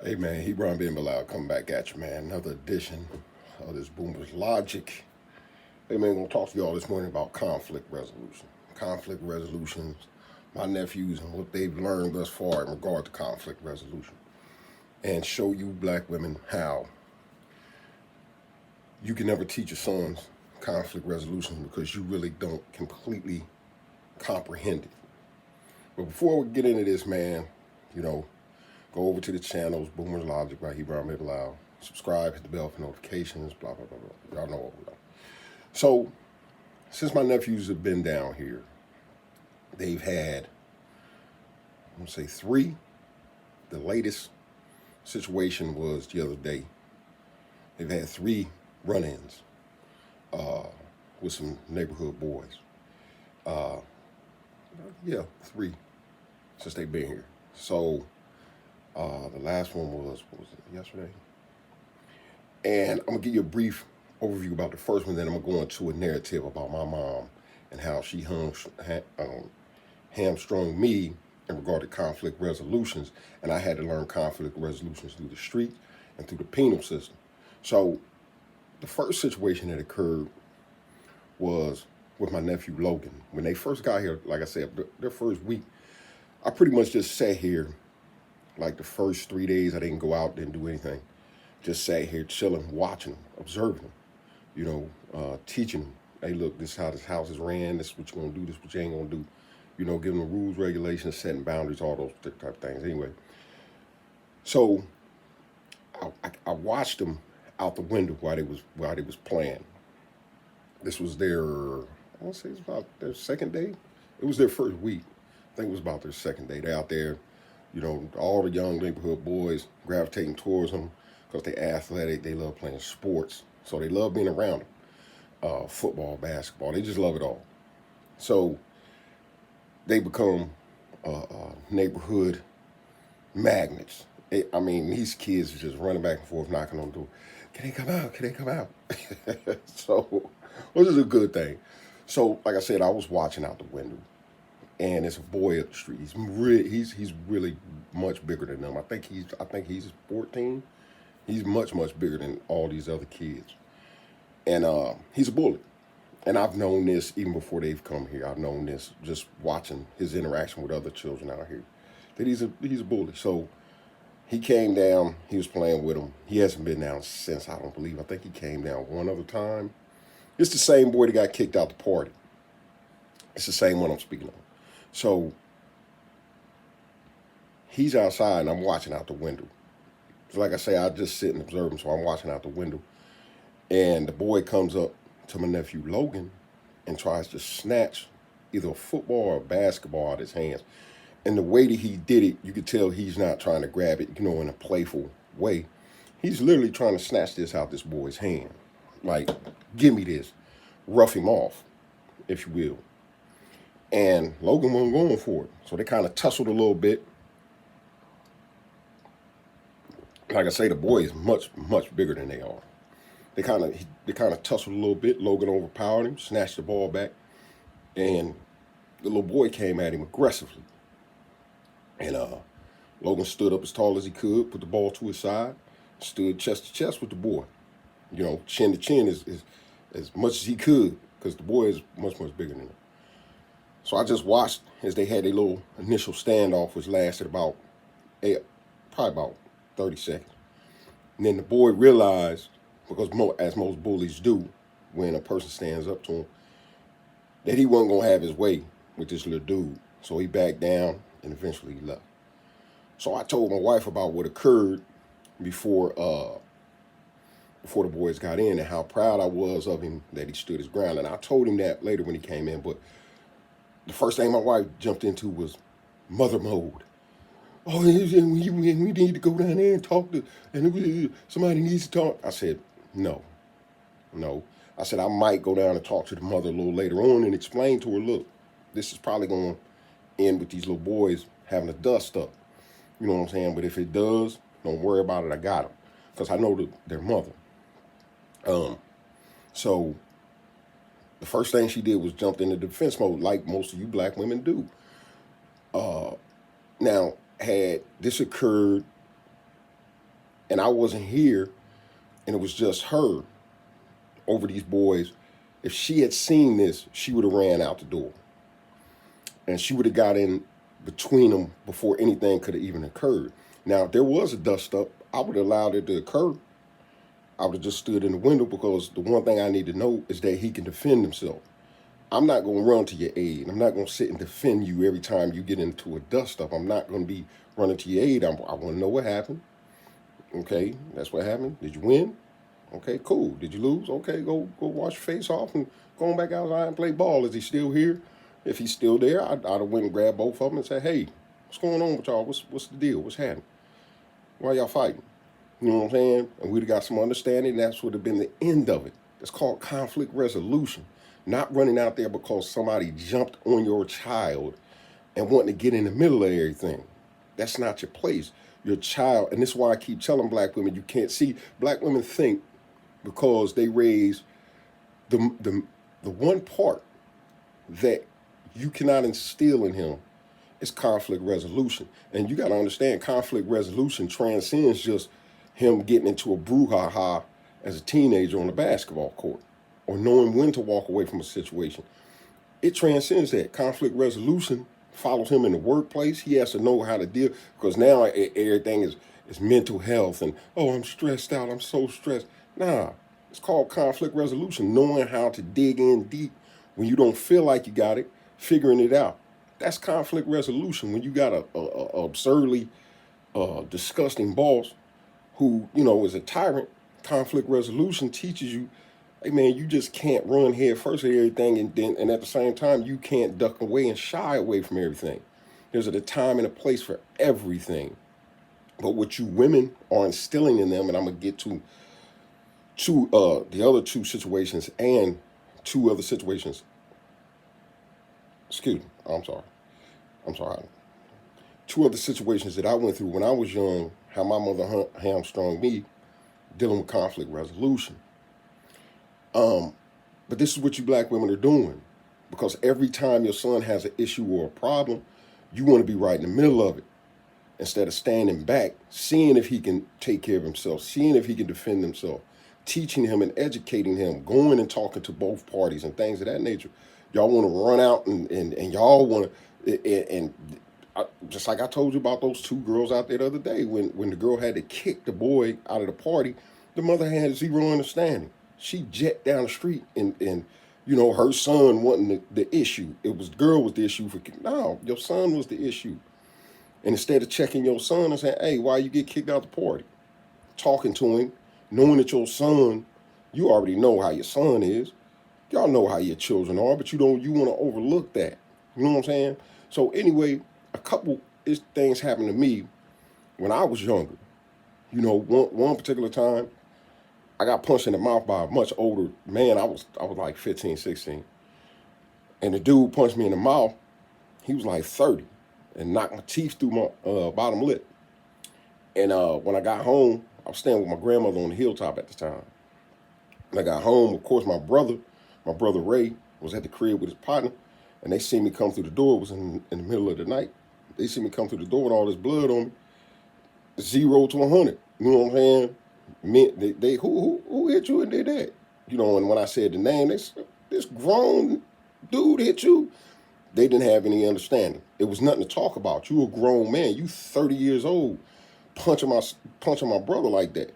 Hey man, Hebron Ben Bilal coming back at you, man. Another edition of this Boomer's Logic. Hey man, gonna talk to y'all this morning about conflict resolution. Conflict resolutions, my nephews and what they've learned thus far in regard to conflict resolution. And show you black women how you can never teach your sons conflict resolution because you really don't completely comprehend it. But before we get into this, man, you know, go over to the channels, Boomer's Logic by Hebron Ben Bilal. Subscribe, hit the bell for notifications, blah, blah, blah, blah. Y'all know what we're doing. So, since my nephews have been down here, they've had, I'm going to say three. The latest situation was the other day. They've had three run-ins with some neighborhood boys. Yeah, three since they've been here. So, the last one was, what was it, yesterday? And I'm going to give you a brief overview about the first one, then I'm going to go into a narrative about my mom and how she hamstrung me in regard to conflict resolutions, and I had to learn conflict resolutions through the street and through the penal system. So the first situation that occurred was with my nephew Logan. When they first got here, like I said, their first week, I pretty much just sat here. Like the first 3 days, I didn't go out, didn't do anything. Just sat here chilling, watching them, observing them, teaching them, hey, look, this is how this house is ran, this is what you're going to do, this is what you ain't going to do. Giving them rules, regulations, setting boundaries, all those type of things. Anyway, so I watched them out the window while they was playing. This was their, I want to say it's about their second day. It was their first week. I think it was about their second day. They're out there, all the young neighborhood boys gravitating towards them because they're athletic. They love playing sports, so they love being around them. Football, basketball, they just love it all. So they become neighborhood magnets. These kids are just running back and forth, knocking on the door. Can they come out? Can they come out? So, which is a good thing. So, like I said, I was watching out the window, and it's a boy up the street. He's really much bigger than them. I think he's 14. He's much bigger than all these other kids, and he's a bully. And I've known this even before they've come here. I've known this just watching his interaction with other children out here, that he's a bully. So he came down. He was playing with him. He hasn't been down since, I don't believe. I think he came down one other time. It's the same boy that got kicked out the party. It's the same one I'm speaking of. So he's outside, and I'm watching out the window. So like I say, I just sit and observe him, so I'm watching out the window. And the boy comes up to my nephew Logan and tries to snatch either a football or a basketball out of his hands. And the way that he did it, you could tell he's not trying to grab it, in a playful way. He's literally trying to snatch this out this boy's hand. Like, give me this. Rough him off, if you will. And Logan wasn't going for it. So they kind of tussled a little bit. Like I say, the boy is much bigger than they are. They kind of tussled a little bit. Logan overpowered him, snatched the ball back, and the little boy came at him aggressively. And Logan stood up as tall as he could, put the ball to his side, stood chest to chest with the boy. Chin to chin as much as he could, because the boy is much bigger than him. So I just watched as they had a little initial standoff, which lasted probably about 30 seconds. And then the boy realized, because as most bullies do, when a person stands up to him, that he wasn't going to have his way with this little dude. So he backed down and eventually he left. So I told my wife about what occurred before the boys got in and how proud I was of him that he stood his ground. And I told him that later when he came in. But the first thing my wife jumped into was mother mode. Oh, we need to go down there and talk to, and somebody needs to talk. I said, no. I said, I might go down and talk to the mother a little later on and explain to her, look, this is probably going to end with these little boys having a dust up. You know what I'm saying? But if it does, don't worry about it. I got them. Because I know their mother. So the first thing she did was jumped into defense mode, like most of you black women do. Now, had this occurred and I wasn't here, and it was just her over these boys. If she had seen this, she would have ran out the door, and she would have got in between them before anything could have even occurred. Now, if there was a dust up, I would have allowed it to occur. I would have just stood in the window, because the one thing I need to know is that he can defend himself. I'm not going to run to your aid. I'm not going to sit and defend you every time you get into a dust up. I'm not going to be running to your aid. I want to know what happened. Okay, that's what happened. Did you win? Okay, cool. Did you lose? Okay, go wash your face off and go on back outside and play ball. Is he still here? If he's still there, I'd have went and grabbed both of them and said, hey, what's going on with y'all? What's the deal? What's happening? Why y'all fighting? You know what I'm saying? And we'd have got some understanding. That's would have been the end of it. It's called conflict resolution. Not running out there because somebody jumped on your child and wanting to get in the middle of everything. That's not your place. Your child, and this is why I keep telling black women, you can't see. Black women think because they raise the one part that you cannot instill in him is conflict resolution. And you got to understand, conflict resolution transcends just him getting into a brouhaha as a teenager on a basketball court, or knowing when to walk away from a situation. It transcends that. Conflict resolution follows him in the workplace. He has to know how to deal, because now everything is mental health and, oh, I'm stressed out, I'm so stressed. Nah, it's called conflict resolution, knowing how to dig in deep when you don't feel like you got it, figuring it out. That's conflict resolution. When you got a absurdly disgusting boss who, is a tyrant, conflict resolution teaches you, hey man, you just can't run head first at everything, and at the same time, you can't duck away and shy away from everything. There's a time and a place for everything. But what you women are instilling in them, and I'm gonna get to the other two situations and two other situations. Excuse me. I'm sorry. Two other situations that I went through when I was young, how my mother hamstrung me dealing with conflict resolution. But this is what you black women are doing, because every time your son has an issue or a problem, you want to be right in the middle of it instead of standing back, seeing if he can take care of himself, seeing if he can defend himself, teaching him and educating him, going and talking to both parties and things of that nature. Y'all want to run out and y'all want to, and just like I told you about those two girls out there the other day, when the girl had to kick the boy out of the party, the mother had zero understanding. She jet down the street and her son wasn't the issue. It was the girl was the issue. No, your son was the issue. And instead of checking your son and saying, hey, why you get kicked out the party? Talking to him, knowing that your son, you already know how your son is. Y'all know how your children are, but you want to overlook that. You know what I'm saying? So anyway, a couple things happened to me when I was younger. One particular time, I got punched in the mouth by a much older man. I was like 15, 16. And the dude punched me in the mouth. He was like 30 and knocked my teeth through my bottom lip. And when I got home, I was staying with my grandmother on the hilltop at the time. When I got home, of course, my brother Ray, was at the crib with his partner, and they seen me come through the door. It was in the middle of the night. They see me come through the door with all this blood on me. 0 to 100. You know what I'm saying? They who hit you and did that? And when I said the name, they said, this grown dude hit you. They didn't have any understanding. It was nothing to talk about. You a grown man. You 30 years old, punching my brother like that.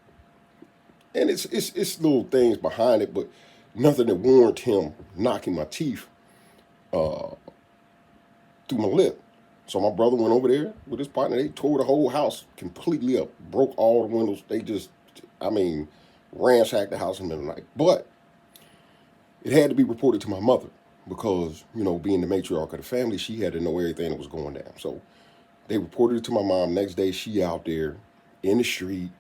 And it's little things behind it, but nothing that warranted him knocking my teeth through my lip. So my brother went over there with his partner. They tore the whole house completely up, broke all the windows. They just, ransacked the house in the middle of the night. But it had to be reported to my mother because, being the matriarch of the family, she had to know everything that was going down. So they reported it to my mom. Next day, she out there in the street,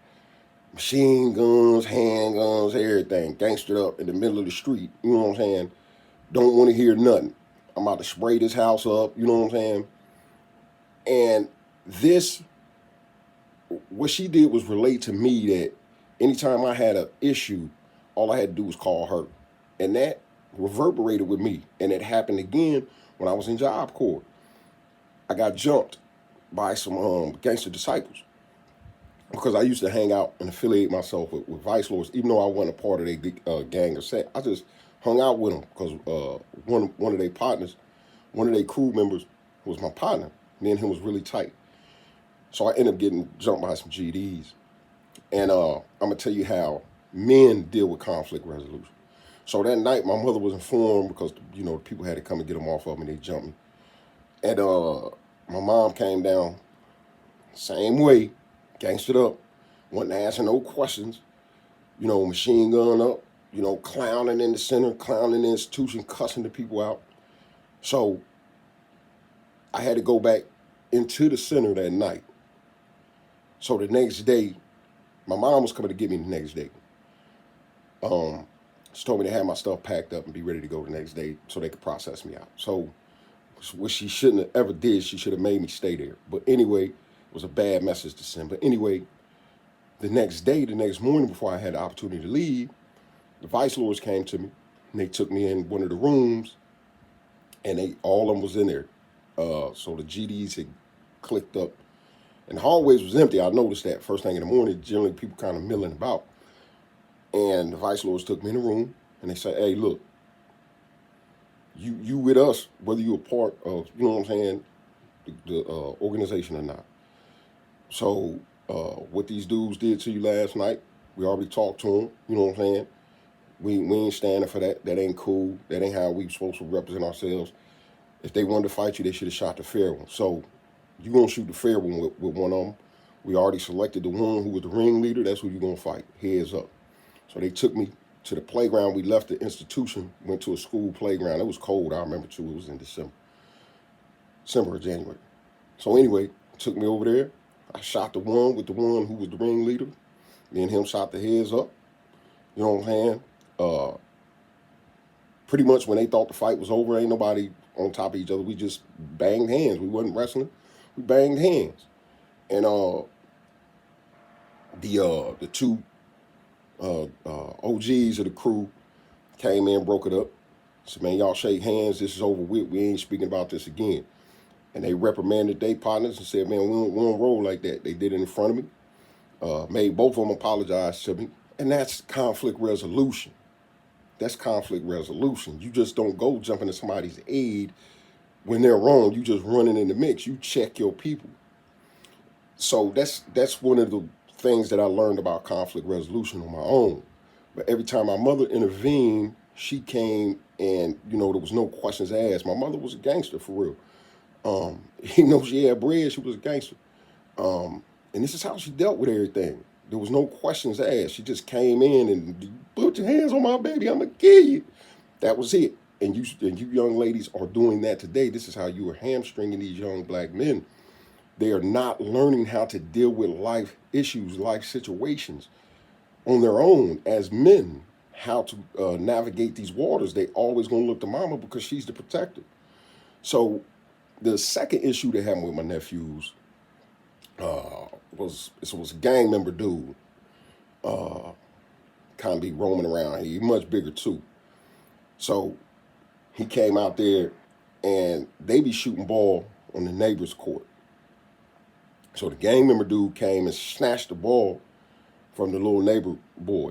machine guns, handguns, everything, gangstered up in the middle of the street. You know what I'm saying? Don't want to hear nothing. I'm about to spray this house up. You know what I'm saying? And what she did was relate to me that anytime I had an issue, all I had to do was call her. And that reverberated with me. And it happened again when I was in Job Corps. I got jumped by some gangster disciples. because I used to hang out and affiliate myself with Vice Lords, even though I wasn't a part of their gang or set. I just hung out with them because one of their partners, one of their crew members, was my partner. Me and him was really tight. So I ended up getting jumped by some GDs. And I'm gonna tell you how men deal with conflict resolution. So that night, my mother was informed because people had to come and get them off of me. They jumped me, and my mom came down, same way, gangstered up, wasn't asking no questions. Machine gun up. Clowning in the center, clowning in the institution, cussing the people out. So I had to go back into the center that night. So the next day, my mom was coming to get me the next day. She told me to have my stuff packed up and be ready to go the next day so they could process me out. So what she shouldn't have ever did, she should have made me stay there. But anyway, it was a bad message to send. But anyway, the next morning before I had the opportunity to leave, the Vice Lords came to me and they took me in one of the rooms and all of them was in there. So the GDs had clicked up and the hallways was empty. I noticed that first thing in the morning, generally people kind of milling about. And the Vice Lords took me in the room and they said, hey, look, you with us, whether you're a part of, the organization or not. So what these dudes did to you last night, we already talked to them, you know what I'm saying? We ain't standing for that. That ain't cool. That ain't how we supposed to represent ourselves. If they wanted to fight you, they should have shot the fair one. So you're going to shoot the fair one with one of them. We already selected the one who was the ringleader. That's who you're going to fight. Heads up. So they took me to the playground. We left the institution, went to a school playground. It was cold, I remember too. It was in December or January. So anyway, took me over there. I shot the one with the one who was the ringleader. Me and him shot the heads up. You know what I'm saying? Pretty much when they thought the fight was over, ain't nobody on top of each other. We just banged hands. We wasn't wrestling. We banged hands. And the two OGs of the crew came in, broke it up. Said, man, y'all shake hands. This is over with. We ain't speaking about this again. And they reprimanded their partners and said, man, we don't roll like that. They did it in front of me. Made both of them apologize to me. And that's conflict resolution. That's conflict resolution. You just don't go jumping to somebody's aid when they're wrong. You just running in the mix. You check your people. So that's one of the things that I learned about conflict resolution on my own. But every time my mother intervened, she came and, there was no questions asked. My mother was a gangster for real. Even though she had bread, she was a gangster. And this is how she dealt with everything. There was no questions asked. She just came in and put your hands on my baby, I'm gonna kill you. That was it. And you young ladies are doing that today. This is how you are hamstringing these young black men. They are not learning how to deal with life issues, life situations on their own as men, how to navigate these waters. They always gonna look to mama because she's the protector. So the second issue that happened with my nephews was a gang member dude. Kind of be roaming around. He's much bigger too. So he came out there and they be shooting ball on the neighbor's court. So the gang member dude came and snatched the ball from the little neighbor boy.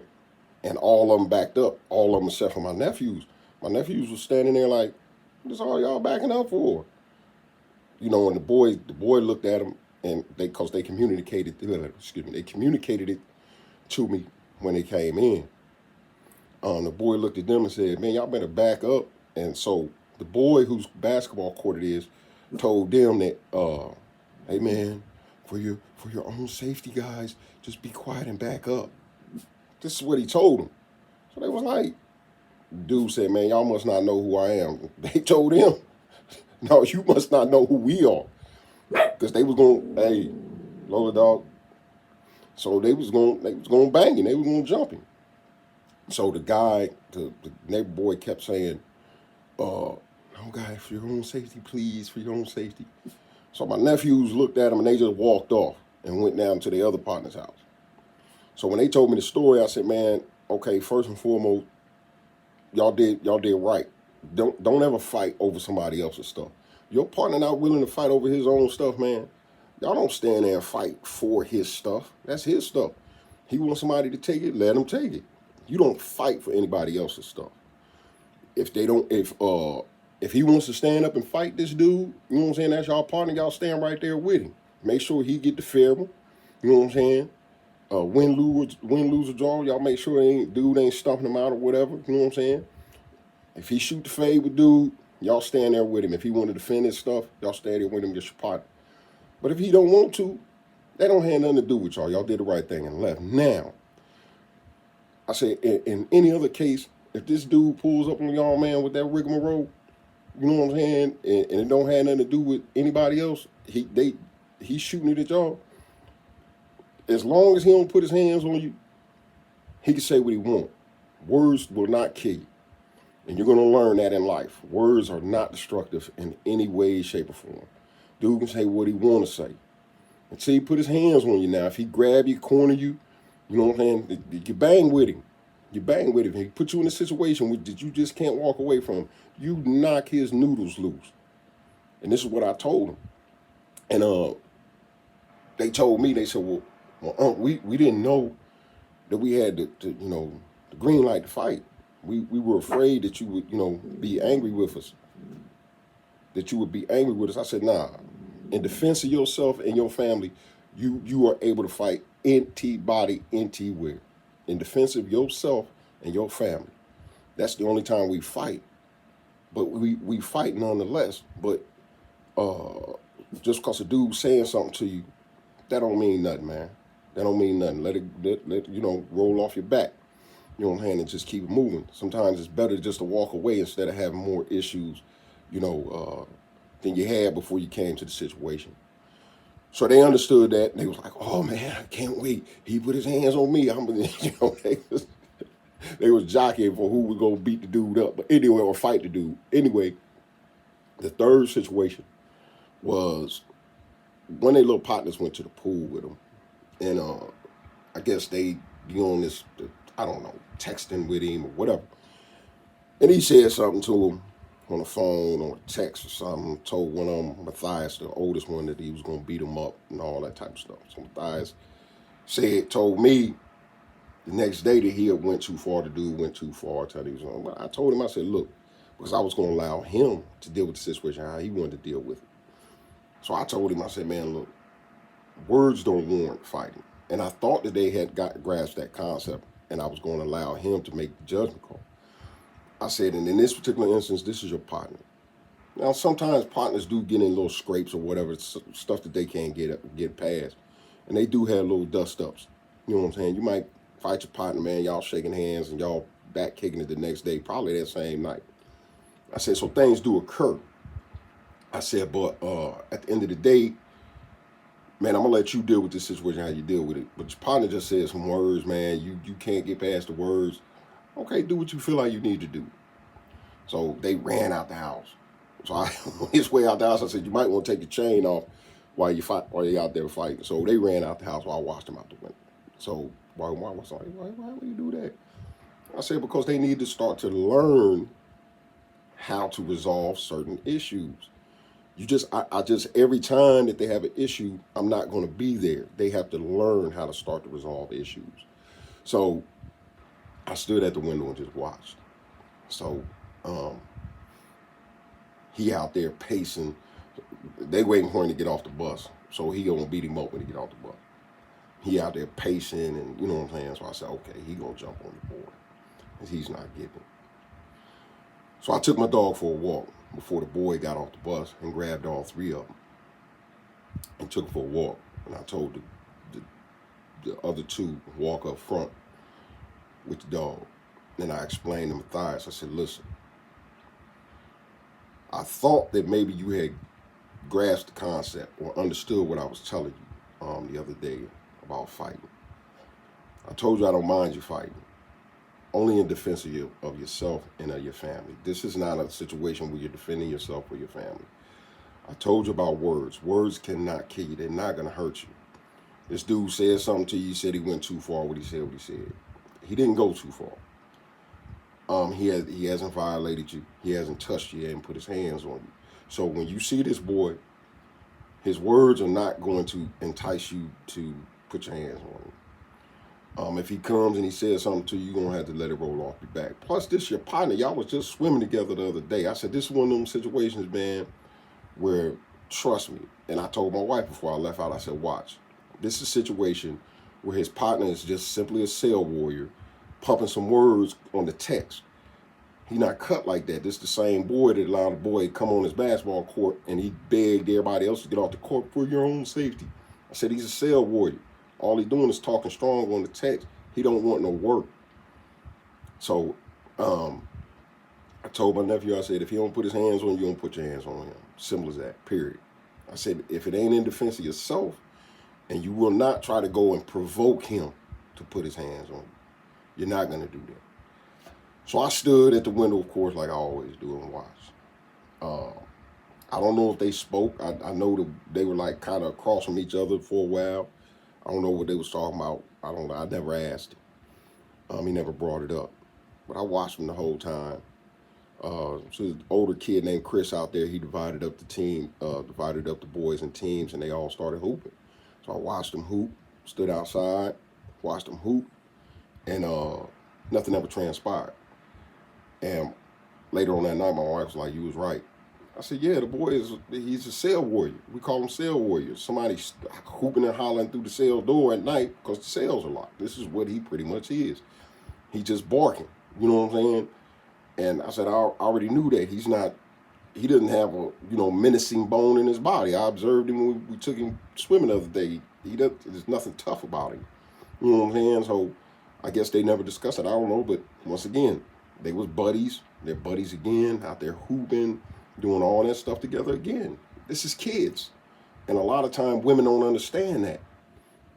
And all of them backed up. All of them except for my nephews. My nephews was standing there like, what is all y'all backing up for? And the boy looked at him and they communicated it to me when they came in. The boy looked at them and said, man, y'all better back up. And so the boy whose basketball court it is told them that, hey man, for your own safety, guys, just be quiet and back up. This is what he told them. So they was like, dude said, man, y'all must not know who I am. They told him, no, you must not know who we are. Because they was going, hey, Lola dog. So they was going bang him. They was going to jump him. So the guy, the neighbor boy kept saying, no, guy, for your own safety, please, for your own safety. So my nephews looked at him and they just walked off and went down to their other partner's house. So when they told me the story, I said, man, okay, first and foremost, y'all did right. Don't ever fight over somebody else's stuff. Your partner not willing to fight over his own stuff, man. Y'all don't stand there and fight for his stuff. That's his stuff. He wants somebody to take it, let him take it. You don't fight for anybody else's stuff. If they don't, if he wants to stand up and fight this dude, you know what I'm saying? That's y'all partner. Y'all stand right there with him. Make sure he get the fair one. You know what I'm saying? Win, lose or draw. Y'all make sure dude ain't stumping him out or whatever. You know what I'm saying? If he shoot the fade with dude, y'all stand there with him. If he want to defend his stuff, y'all stand there with him, get your partner. But if he don't want to, that don't have nothing to do with y'all. Y'all did the right thing and left. Now, I say in any other case, if this dude pulls up on y'all, man, with that rigmarole, you know what I'm saying, and it don't have nothing to do with anybody else, he's shooting it at y'all. As long as he don't put his hands on you, he can say what he want. Words will not kill you. And you're going to learn that in life. Words are not destructive in any way, shape, or form. Dude can say what he want to say. Until he put his hands on you now. If he grab you, corner you, you know what I'm saying, you bang with him. You bang with him. He put you in a situation that you just can't walk away from. You knock his noodles loose. And this is what I told him. And they told me, they said, well, we didn't know that we had the green light to fight. We were afraid that you would, be angry with us. That you would be angry with us. I said, nah. In defense of yourself and your family, you are able to fight anti-body, anti-wear. In defense of yourself and your family. That's the only time we fight. But we fight nonetheless. But just because a dude's saying something to you, that don't mean nothing, man. That don't mean nothing. Let it roll off your back. You know what I'm saying? And just keep moving. Sometimes it's better just to walk away instead of having more issues, than you had before you came to the situation. So they understood that. And they was like, oh, man, I can't wait. He put his hands on me. They was jockeying for who was going to beat the dude up. But anyway, or fight the dude. Anyway, the third situation was one of their little partners went to the pool with them. And I guess they be on this, I don't know, texting with him or whatever. And he said something to him on the phone or text or something, told one of them, Matthias, the oldest one, that he was going to beat him up and all that type of stuff. So Matthias told me the next day that he had went too far, the dude went too far. But I told him, I said, look, because I was going to allow him to deal with the situation, how he wanted to deal with it. So I told him, I said, man, look, words don't warrant fighting. And I thought that they had grasped that concept, and I was going to allow him to make the judgment call. I said, and in this particular instance, this is your partner. Now, sometimes partners do get in little scrapes or whatever, stuff that they can't get past. And they do have little dust-ups. You know what I'm saying? You might fight your partner, man, y'all shaking hands and y'all back kicking it the next day, probably that same night. I said, so things do occur. I said, but at the end of the day, man, I'm going to let you deal with this situation, how you deal with it. But your partner just said some words, man. You can't get past the words. Okay, do what you feel like you need to do. So they ran out the house. So on his way out the house, I said, you might want to take your chain off while you're out there fighting. So they ran out the house while I watched them out the window. So why was I like, why would you do that? I said, because they need to start to learn how to resolve certain issues. I just, every time that they have an issue, I'm not going to be there. They have to learn how to start to resolve issues. So I stood at the window and just watched. So he out there pacing. They waiting for him to get off the bus. So he gonna beat him up when he get off the bus. He out there pacing, and you know what I'm saying? So I said, okay, he gonna jump on the board. And he's not getting it. So I took my dog for a walk before the boy got off the bus and grabbed all three of them and took for a walk. And I told the other two walk up front with the dog. Then I explained to Matthias, I said, listen, I thought that maybe you had grasped the concept or understood what I was telling you the other day about fighting. I told you I don't mind you fighting, only in defense of yourself and of your family. This is not a situation where you're defending yourself or your family. I told you about words. Words cannot kill you. They're not going to hurt you. This dude said something to you, said he went too far, what he said. He didn't go too far. He hasn't violated you. He hasn't touched you. He hasn't put his hands on you. So when you see this boy, His words are not going to entice you to put your hands on him. If he comes and he says something to you, you're going to have to let it roll off your back. Plus, this your partner. Y'all was just swimming together the other day. I said, this is one of them situations, man, where, trust me, and I told my wife before I left out, I said, watch. This is a situation where his partner is just simply a cell warrior, pumping some words on the text. He not cut like that. This is the same boy that allowed the boy to come on his basketball court and he begged everybody else to get off the court for your own safety. I said, he's a cell warrior. All he doing is talking strong on the text. He don't want no work. So I told my nephew, I said, if he don't put his hands on you, don't put your hands on him. Simple as that, period. I said, if it ain't in defense of yourself, and you will not try to go and provoke him to put his hands on you, you're not going to do that. So I stood at the window, of course, like I always do, and watched. I don't know if they spoke. I know that they were like kind of across from each other for a while. I don't know what they was talking about. I don't know. I never asked him. He never brought it up. But I watched him the whole time. So an older kid named Chris out there, he divided up the boys in teams, and they all started hooping. So I watched them hoop, stood outside, watched them hoop, and nothing ever transpired. And later on that night, my wife was like, you was right. I said, yeah, the boy he's a cell warrior. We call him cell warriors. Somebody's hooping and hollering through the cell door at night because the cells are locked. This is what he pretty much is. He just barking, you know what I'm saying? And I said, I already knew that. He doesn't have a, menacing bone in his body. I observed him when we took him swimming the other day. There's nothing tough about him. You know what I'm saying? So I guess they never discussed it. I don't know. But once again, they was buddies. They're buddies again, out there hooping, doing all that stuff together again. This is kids. And a lot of time women don't understand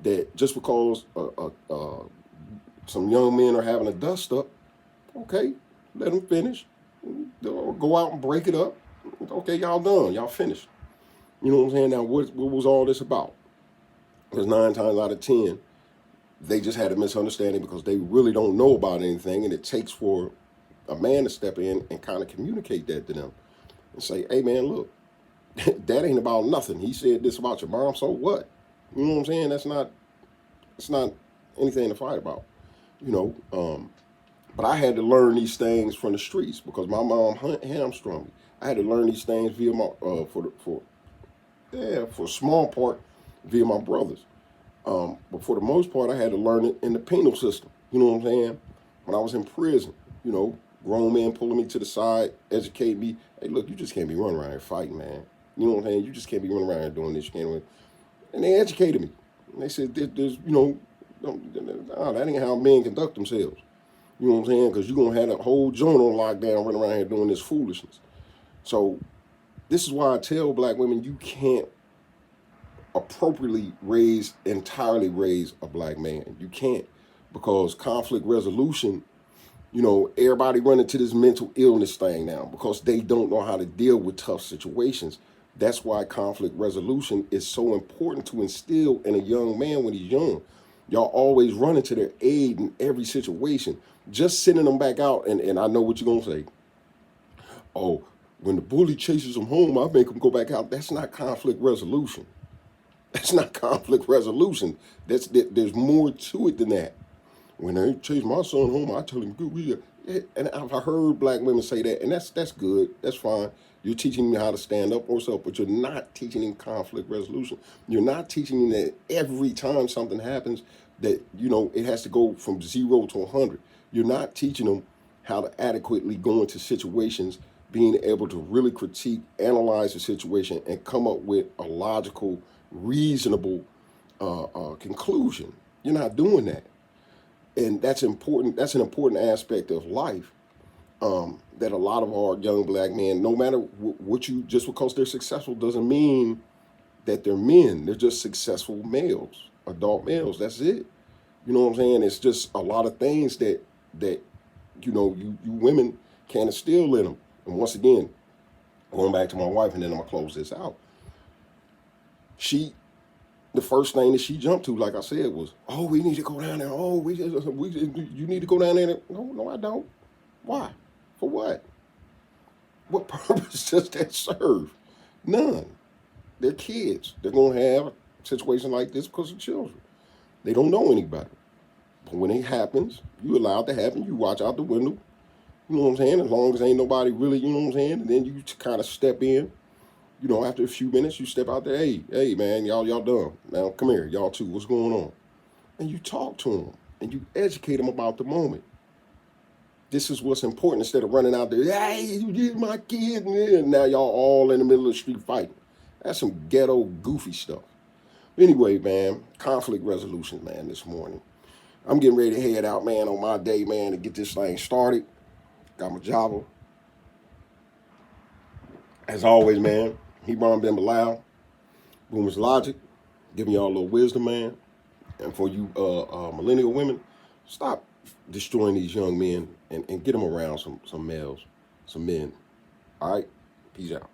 that just because some young men are having a dust up, okay, let them finish. They'll go out and break it up. Okay, y'all done. Y'all finished. You know what I'm saying? Now, what was all this about? Because 9 times out of 10, they just had a misunderstanding because they really don't know about anything, and it takes for a man to step in and kind of communicate that to them and say, hey, man, look, that ain't about nothing. He said this about your mom, so what? You know what I'm saying? It's not anything to fight about, But I had to learn these things from the streets because my mom hamstrung me. I had to learn these things via my for a small part via my brothers. But for the most part, I had to learn it in the penal system. You know what I'm saying? When I was in prison, grown men pulling me to the side, educate me. Hey, look, you just can't be running around here fighting, man. You know what I'm saying? You just can't be running around here doing this. You can't. And they educated me. And they said, there's, that ain't how men conduct themselves. You know what I'm saying? Because you're going to have a whole joint on lockdown running around here doing this foolishness. So this is why I tell black women you can't appropriately entirely raise a black man. You can't, because conflict resolution, everybody run into this mental illness thing now because they don't know how to deal with tough situations. That's why conflict resolution is so important to instill in a young man when he's young. Y'all always run into their aid in every situation. Just sending them back out, and I know what you're going to say. Oh, when the bully chases them home, I make them go back out. That's not conflict resolution. That's not conflict resolution. There's more to it than that. When they chase my son home, I tell him, good. And I've heard black women say that, and that's good. That's fine. You're teaching me how to stand up for yourself, but you're not teaching him conflict resolution. You're not teaching him that every time something happens that, it has to go from 0 to 100. You're not teaching them how to adequately go into situations, being able to really critique, analyze the situation, and come up with a logical, reasonable conclusion. You're not doing that. And that's important. That's an important aspect of life that a lot of our young black men, no matter just because they're successful doesn't mean that they're men. They're just successful males, adult males. That's it. You know what I'm saying? It's just a lot of things that you women can't instill in them. And once again, going back to my wife, and then I'm gonna close this out. The first thing that she jumped to, like I said, was, oh, we need to go down there. Oh, you need to go down there. No, I don't. Why? For what? What purpose does that serve? None. They're kids. They're going to have a situation like this because of children. They don't know any better. But when it happens, you allow it to happen. You watch out the window. You know what I'm saying? As long as ain't nobody really, you know what I'm saying? And then you kind of step in. You know, after a few minutes, you step out there. Hey, man, y'all done. Now, come here. Y'all too. What's going on? And you talk to them. And you educate them about the moment. This is what's important instead of running out there. Hey, you did my kid. And now y'all all in the middle of the street fighting. That's some ghetto, goofy stuff. Anyway, man, conflict resolution, man, this morning. I'm getting ready to head out, man, on my day, man, to get this thing started. Got my Java. As always, man, Hebron Ben Bilal, Boomer's Logic, giving y'all a little wisdom, man. And for you millennial women, stop destroying these young men and get them around some males, some men. All right? Peace out.